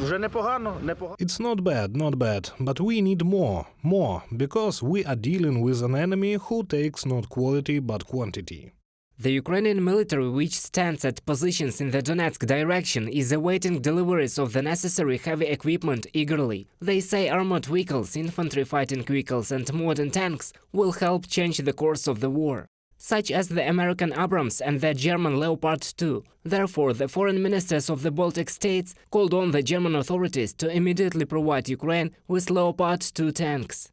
Вже непогано. It's not bad, but we need more, because we are dealing with an enemy who takes not quality but quantity. The Ukrainian military, which stands at positions in the Donetsk direction, is awaiting deliveries of the necessary heavy equipment eagerly. They say armored vehicles, infantry fighting vehicles and modern tanks will help change the course of the war, such as the American Abrams and the German Leopard-2. Therefore, the foreign ministers of the Baltic states called on the German authorities to immediately provide Ukraine with Leopard-2 tanks.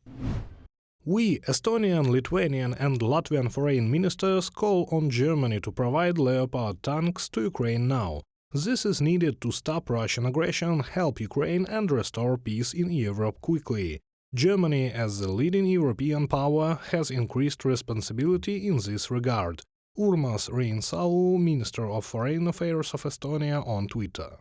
We, Estonian, Lithuanian and Latvian foreign ministers, call on Germany to provide Leopard tanks to Ukraine now. This is needed to stop Russian aggression, help Ukraine and restore peace in Europe quickly. Germany, as the leading European power, has increased responsibility in this regard. Urmas Reinsalu, Minister of Foreign Affairs of Estonia, on Twitter.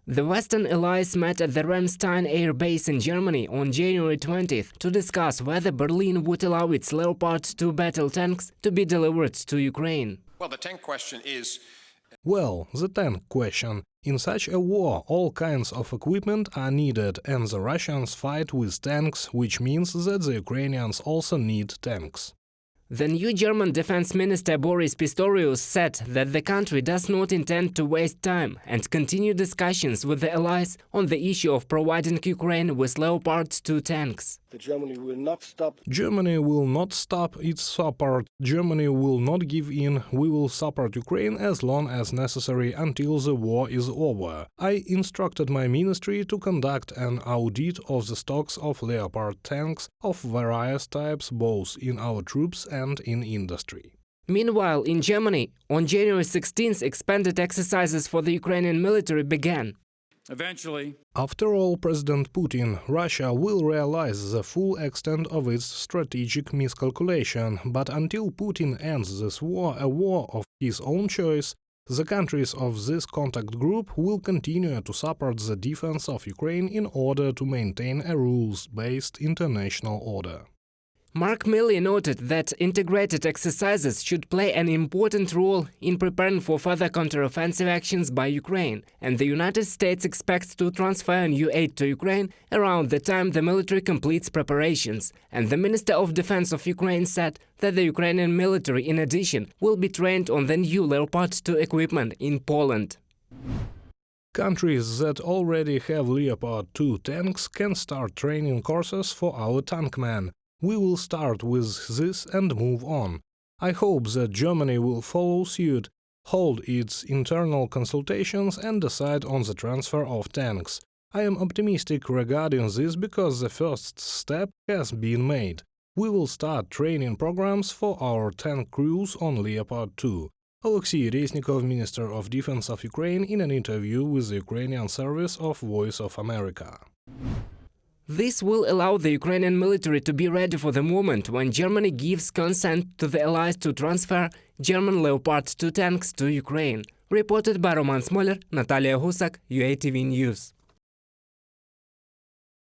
The Western allies met at the Ramstein air base in Germany on January 20th to discuss whether Berlin would allow its Leopard-2 battle tanks to be delivered to Ukraine. Well, the tank question is... Well, the tank question. In such a war, all kinds of equipment are needed, and the Russians fight with tanks, which means that the Ukrainians also need tanks. The new German Defense Minister Boris Pistorius said that the country does not intend to waste time and continue discussions with the allies on the issue of providing Ukraine with Leopard-2 tanks. Germany will not stop. Germany will not stop its support. Germany will not give in. We will support Ukraine as long as necessary until the war is over. I instructed my ministry to conduct an audit of the stocks of Leopard tanks of various types, both in our troops and in industry. Meanwhile, in Germany, on January 16th, expanded exercises for the Ukrainian military began. Eventually, after all, President Putin, Russia will realize the full extent of its strategic miscalculation, but until Putin ends this war, a war of his own choice, the countries of this contact group will continue to support the defense of Ukraine in order to maintain a rules-based international order. Mark Milley noted that integrated exercises should play an important role in preparing for further counteroffensive actions by Ukraine, and the United States expects to transfer new aid to Ukraine around the time the military completes preparations. And the Minister of Defense of Ukraine said that the Ukrainian military, in addition, will be trained on the new Leopard-2 equipment in Poland. Countries that already have Leopard-2 tanks can start training courses for our tankmen. We will start with this and move on. I hope that Germany will follow suit, hold its internal consultations and decide on the transfer of tanks. I am optimistic regarding this because the first step has been made. We will start training programs for our tank crews on Leopard-2. Alexei Reznikov, Minister of Defense of Ukraine, in an interview with the Ukrainian service of Voice of America. This will allow the Ukrainian military to be ready for the moment when Germany gives consent to the allies to transfer German Leopard-2 tanks to Ukraine. Reported by Roman Smoler, Natalia Husak, UATV News.